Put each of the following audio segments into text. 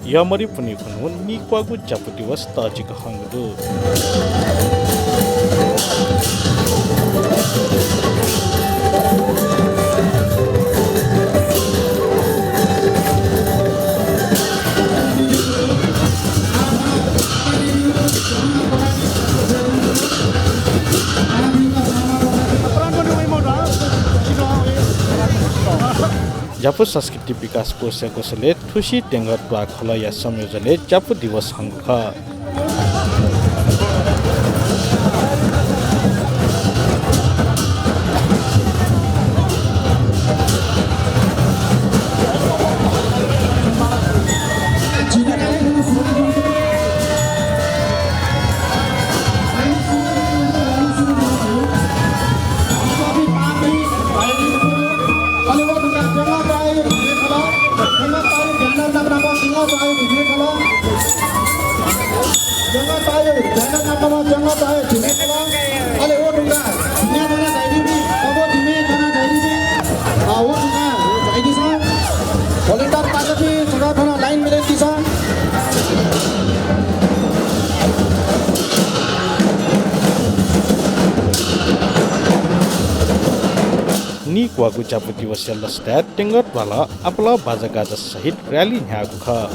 Yamari Punikun, Nikwagu Japuti was Tajik Hangdu. जापु संस्कृति विकास कोषले ठुसी टेंगर प्लाखला या संयोजनले जापु दिवस हंगखा Nikwagu Japuti was Yellowstad, Tingot Bala, Apala Bazagaza Sahit, Rally Haguka.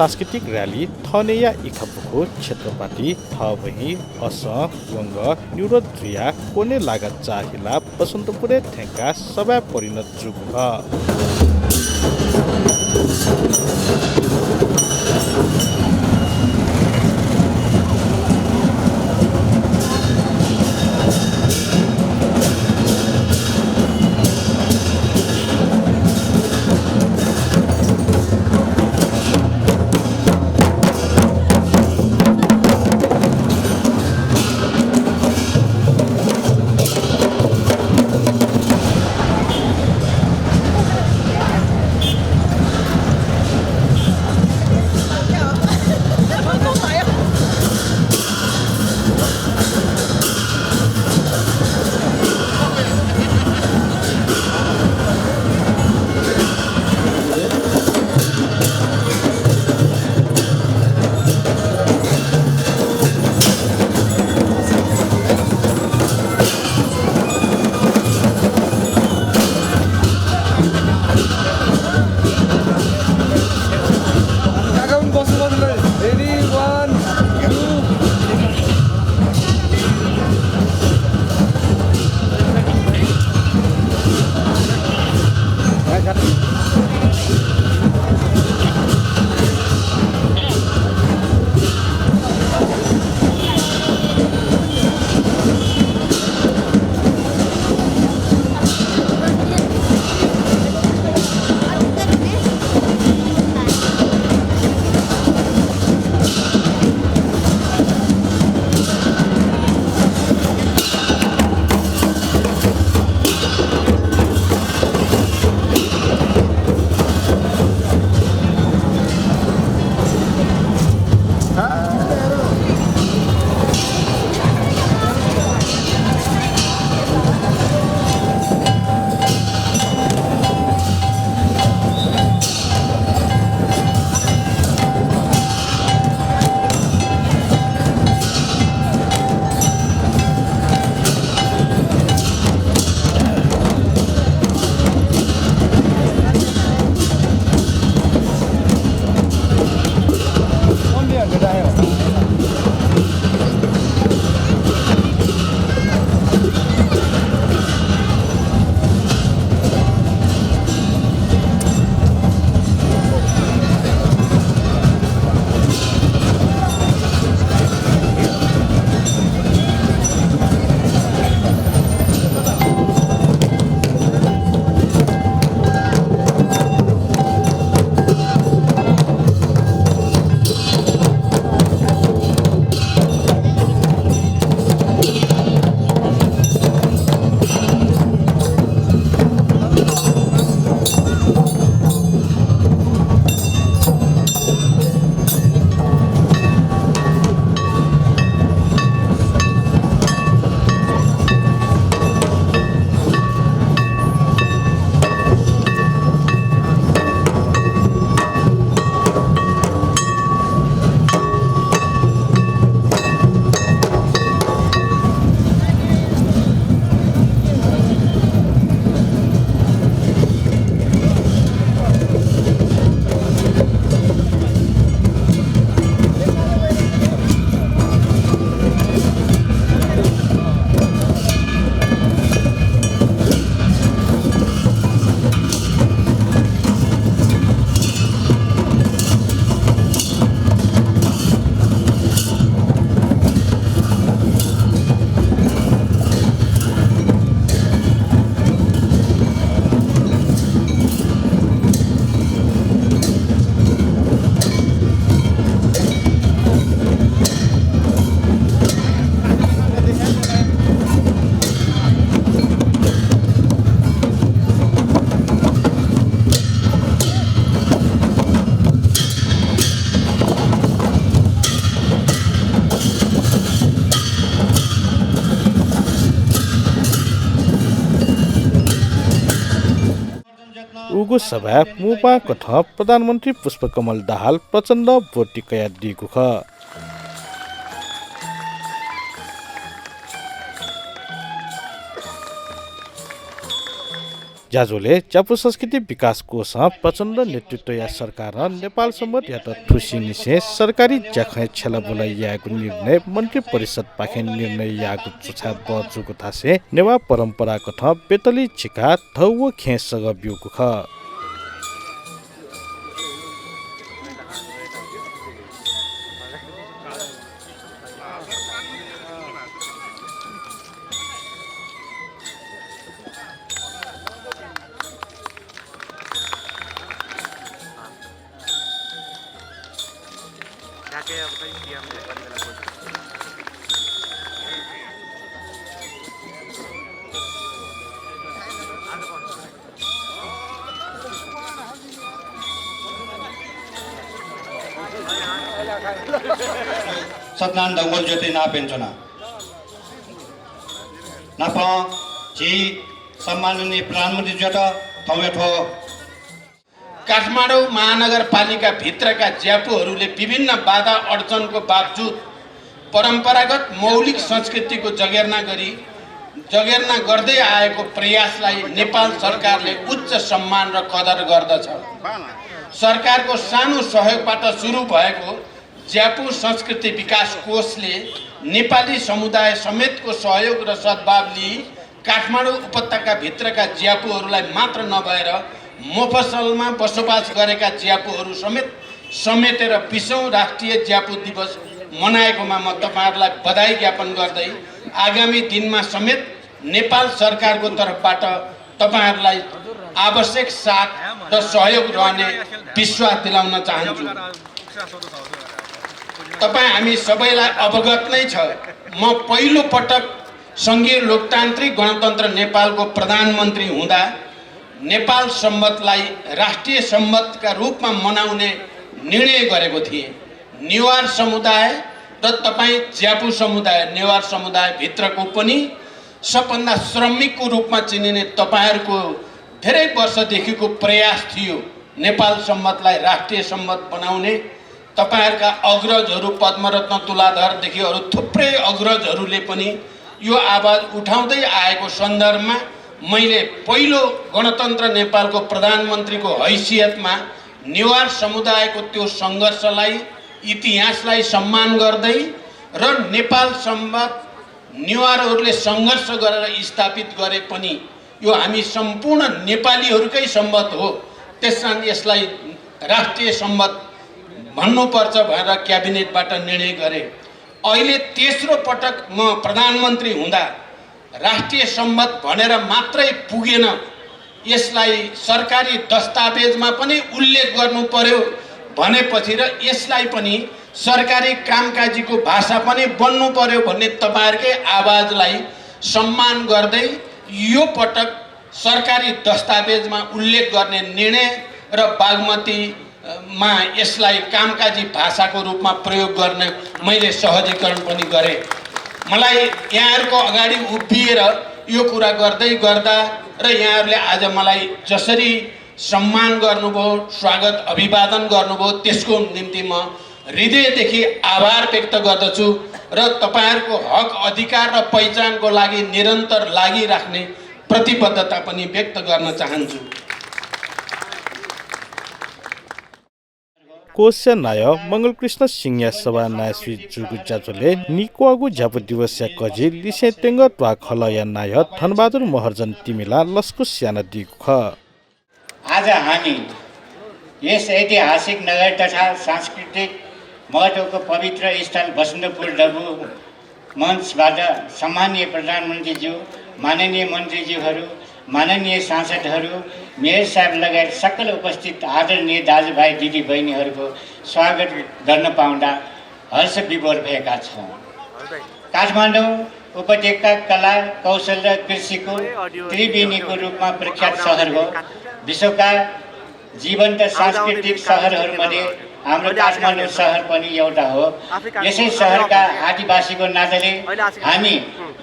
सांस्कृतिक rally थनेया इखपुको क्षेत्रपाती थबही अस वंग न्युरोद्रिया कोने लागत चाहिला बसन्तपुरे ठेंका सभा परिणत जुग उगु सभा मुपा कथ प्रधानमन्त्री पुष्पकमल दाहाल प्रचण्ड बोटिकया दिगु ख ज्याजोले ज्यापु संस्कृति विकास कोष प्रचण्ड नेतृत्व या सरकार नेपाल सम्बत या त ठुसी निसे सरकारी ज्याखै छेला बोलाई याको निर्णय मन्त्री परिषद पाखे निर्णय याको चुछा बजुको थासे नेवा परम्परा कथा बेतली छिका धौ खेसग बिउको ख सतनान दंगल ज्योति ना पेंचना नापा जी सम्माननीय प्रधानमन्त्री ज्योति थौयठो काठमाडौँ महानगरपालिका भित्रका ज्यापुहरूले विभिन्न बाधा अडचनको बावजुद परम्परागत मौलिक संस्कृतिको जगेर्ना गर्दै आएको प्रयासलाई नेपाल सरकारले उच्च सम्मान र कदर गर्दछ। सरकारको सानो सहयोगबाट सुरु भएको ज्यापु संस्कृति विकास कोषले नेपाली समुदाय समेतको सहयोग र सद्भाव लिई काठमाडौँ उपत्यका भित्रका ज्यापुहरूलाई मात्र नभएर मोफसलमा बसोबास गरेका ज्यापुहरू समेटेर 20औं राष्ट्रिय ज्यापु दिवस मनाएकोमा म तपाईहरुलाई बधाई ज्ञापन गर्दै आगामी दिनमा समेत नेपाल सरकारको तर्फबाट तपाईहरुलाई आवश्यक साथ र सहयोग रहने विश्वास दिलाउन चाहन्छु। तपाईं हामी सबैलाई अवगत नै छ, म पहिलो पटक संघीय लोकतान्त्रिक गणतन्त्र नेपालको प्रधानमन्त्री हुँदा नेपाल सम्वतलाई राष्ट्रिय सम्वतका रूपमा मनाउने निर्णय गरेको थिएँ। नेवार समुदाय र तपाईँ ज्यापु समुदाय नेवार समुदाय भित्रको पनि सबभन्दा श्रमिकको रूपमा चिनिने तपाईहरुको धेरै वर्षदेखिको प्रयास थियो नेपाल सम्वतलाई राष्ट्रिय सम्वत बनाउने। तपाईहरुका अग्रजहरू पद्मरत्न तुलाधरदेखि अरु थुप्रै अग्रजहरूले पनि यो आवाज उठाउँदै आएको सन्दर्भमा मैले पहिलो गणतन्त्र नेपालको प्रधानमन्त्रीको हैसियतमा नेवार समुदायको त्यो संघर्षलाई इतिहासलाई सम्मान गर्दै र नेपाल सम्वत नेवारहरूले संघर्ष गरेर स्थापित गरे पनि यो हामी सम्पूर्ण नेपालीहरूकै सम्वत हो, त्यसकारण यसलाई राष्ट्रिय सम्वत भन्नुपर्छ भनेर क्याबिनेटबाट निर्णय गरे। अहिले तेस्रो पटक म प्रधानमन्त्री हुँदा राष्ट्रिय सम्वत भनेर मात्रै पुगेन, यसलाई सरकारी दस्तावेजमा पनि उल्लेख गर्नु पर्यो भनेपछि र यसलाई पनि सरकारी कामकाजीको भाषा पनि बन्नु पर्यो भन्ने तपाईहरुकै आवाजलाई सम्मान गर्दै यो पटक सरकारी दस्तावेजमा उल्लेख गर्ने निर्णय र बागमतीमा यसलाई कामकाजी भाषाको रूपमा प्रयोग गर्ने मैले सहजीकरण पनि गरेँ। मलाई यहाँहरुको अगाडि उभिएर यो कुरा गर्दै गर्दा र यहाँहरुले आज मलाई जसरी सम्मान गर्नुभयो, स्वागत अभिवादन गर्नुभयो, त्यसको निम्ति म हृदयदेखि आभार व्यक्त गर्दछु र तपाईहरुको हक अधिकार र पहिचानको लागि निरन्तर लागिराख्ने प्रतिबद्धता पनि व्यक्त गर्न चाहन्छु। कोस्य नाय मंगलकृष्ण सिंह सभा नाय श्री जुगु ज्याजोले निकोगु ज्यापु दिवस या कजी लिसे तेंग त्वा खल या नाय धनबहादुर महर्जन तिमिला लस्कु स्याना दिख। आज हामी यस ऐतिहासिक नगर तथा सांस्कृतिक महत्त्वको पवित्र स्थल बसन्तपुर डबु मञ्चबाट सम्माननीय प्रधानमन्त्रीज्यू, माननीय मन्त्रीज्यूहरू, माननीय सांसदहरू, मेयर साहब लगायत सकल उपस्थित आदरणीय दाजुभाइ दिदी बहिनीहरूको स्वागत गर्न पाउँदा हर्ष विभोर भएका छौँ। काठमाडौँ उपत्यका कला, कौशल र कृषिको त्रिवेणीको रूपमा प्रख्यात सहर हो। विश्वका जीवन्त सांस्कृतिक सहरहरूमध्ये हाम्रो काठमाडौँ सहर पनि एउटा हो। यसै सहरका आदिवासीको नाताले हामी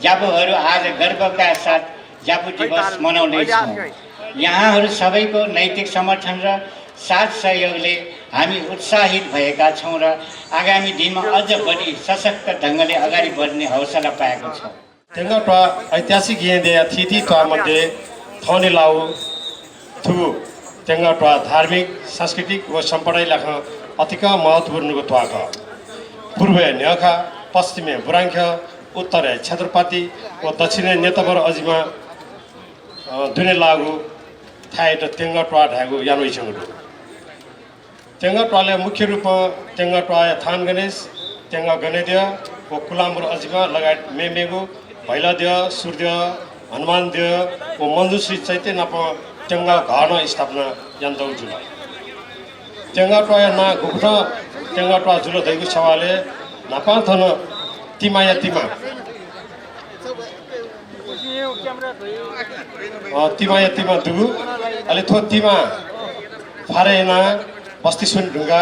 ज्यापुहरू आज गर्वका साथ ज्यापु दिवस मनाउँदैछौँ। यहाँहरू सबैको नैतिक समर्थन र साथ सहयोगले हामी उत्साहित भएका छौँ र आगामी दिनमा अझ बढी सशक्त ढङ्गले अगाडि बढ्ने हौसला पाएको छौँ। तेंगा ऐतिहासिक येदे अतिथि त्वा मध्ये थौनी लाउ थुगु तेंगा टोआ धार्मिक सांस्कृतिक व सम्पदाय लाख अतिक महत्त्वपूर्णको टोआख पूर्व न्यखा पश्चिमे बुराङ्ख उत्तर क्षेत्रपाती व दक्षिण नेतबर अजिमा दुने लागु थाय त तेंगा टोआ ढागु यानो इछंगु तेंगा टोआले मुख्य रूपमा तेंगा टोआ थान गणेश तेंगा गणेद्य व कुलामर अजिमा लगायत मेमेगु भैलाद्य सूर्य हनुमानद्य व मन्जुश्री चैत्य नाप तेंगा घन स्थापना यान्दौ जुल तेंगा टोआ ना गुफ्ठ तेंगा टोआ जुल दैगु छवाले नापा थन तिमाया तिमा तिमाया तिमा दुगु अले थो तिमा फारेना बस्ती सुन ढुङ्गा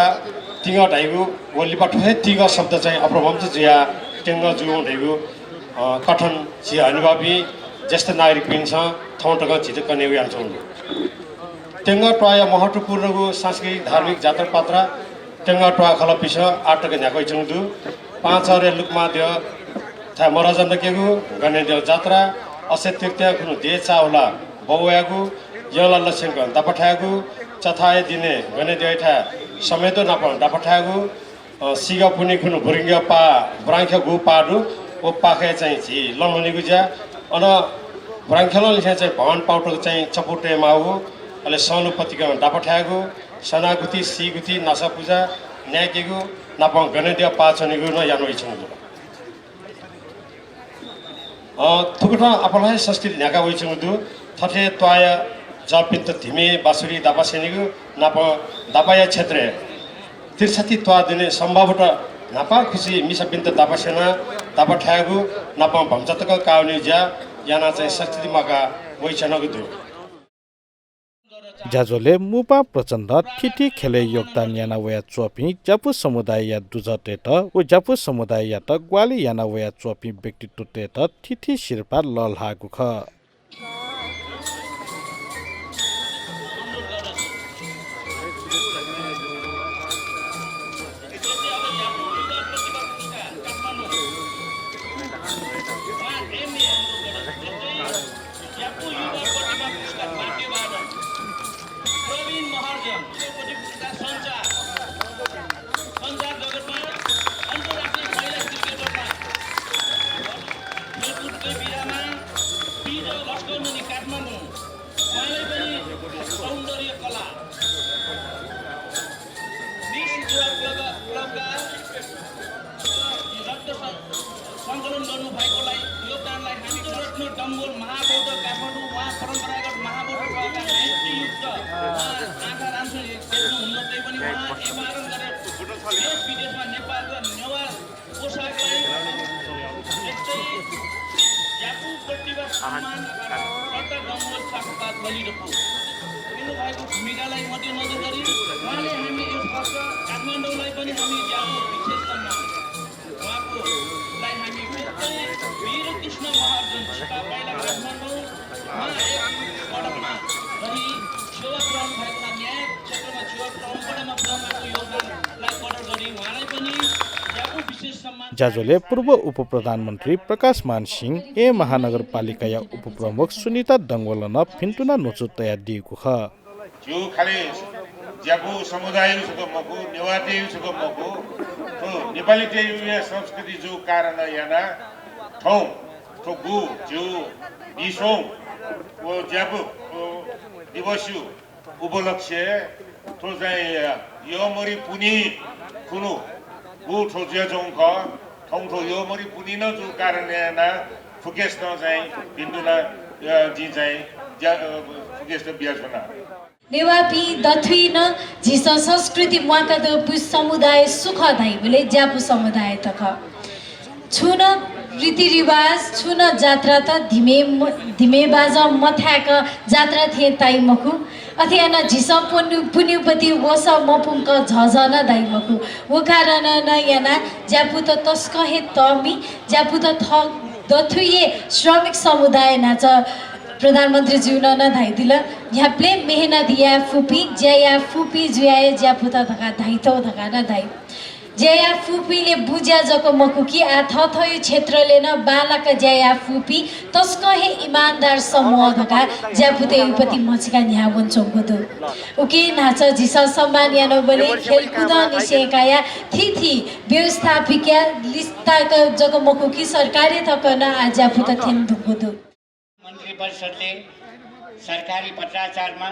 तिंगा ढाइगु वलिपा ठोहे तिंगा शब्द चाहिँ अप्रभम जिया तेंगा जुगौ ढाइगु कठन जिया अनिभावी ज्येष्ठ नागरिक पिन्छ थौटक छिटो कने यान्छौ तेंगा टोया महत्त्वपूर्णगु सांस्कृतिक धार्मिक जात्रा पात्रा तेंगा टोआ खलपिस आटक न्याकै चंगदु पाँच अरे लुकमा दियो था मरजन केगु गने दियो जात्रा असे तृतीय कुनु दे चावला बौयागु यला लक्षणको दपठागु चथाय दिने गने दियो समेतो नाप दपठागु सिगा पुनि कुनु भुरिङ्ग पा ब्राङ्ख गु पाडु ओ पाखे चाहिँ झि लमनिगु ज्या अन ब्राङ्खलो लिखे चाहिँ भवन पाउटो चाहिँ चपुटे माउ अले सनुपतिको दपठागु सनागुती सिगुती नासा पूजा न्याकेगु नाप गने दियो पाचनिगु न यानो इछंगु थुकुटा अपलाय संस्कृति न्याका वइचंगु थथे त्वाय जपित धिमे बासुरी दापासेनिगु नाप दापाया क्षेत्र तिर्सती त्वा दिने सम्भवट नापा खुसी मिसपिन्त दापासेना दापठागु नाप भमजतक काउनि ज्या याना चाहिँ संस्कृति मका वइचनगु दु जाजोले मुपा प्रचण्ड ठिठी खेले योगदान याना वया चोपी जापु समुदाय या दुजटेट व जापु समुदाय या त ग्वाली याना वया चोपी व्यक्तित्व टेट ठिठी शिरपा ललहागु ख जाजोले पूर्व उप प्रधानमन्त्री प्रकाशमान सिंह ए महानगरपालिका या उपप्रमुख सुनिता दङ्गोलन फिन्टुना नोचु तयार दिएको ख जो खाली ज्यापु समुदाय उसको मको नेवाटे उसको मको तो नेपाली टेलिभिजन संस्कृति जो कारण याना ठौ ठोगु जो बिसो वो ज्यापु दिवसु उपलक्ष्य तो चाहिँ यो मरि पुनी कुनु गु ठोज्या जोंख ठौठो यो मरि पुनी न जो कारण याना फुकेस न चाहिँ बिन्दुना जी चाहिँ फुकेस न बियासना नेवापी दथुई न झिस संस्कृति मुआका द पुस समुदाय सुख धाइ बोले ज्यापु समुदाय तक छुन रीतिरिवाज छुन जात्रा त धिमे बाज मथाक जात्रा थिए ताइ मखु अथेना झिस पुन्युपति वस मपुङ्क झझन दाइ मखु वो कारण न याना ज्यापु त तस्क हे तमी ज्यापु त थ दथुई श्रमिक समुदाय नाच प्रधानमन्त्री जीवन न धाइदिल याप्ले मेहनत या फुपी ज्या या फुपी जुया ज्यापु त धका धाइथौ धका न धाइ जया फुपीले बुझ्या जको मकुकी आ थथयो क्षेत्रले न बालक जया फुपी तस्कहे इमानदार समूह धका ज्यापुते उपति मचका न्यावन चोंगुदु उके नाच जिस सम्मान यानो बले खेलकुद निसेकाया थिथि व्यवस्थापिका लिस्ताका जको मकुकी सरकारी थकन आ ज्यापुत थेम धुगुदु मन्त्री परिषदले सरकारी पत्राचारमा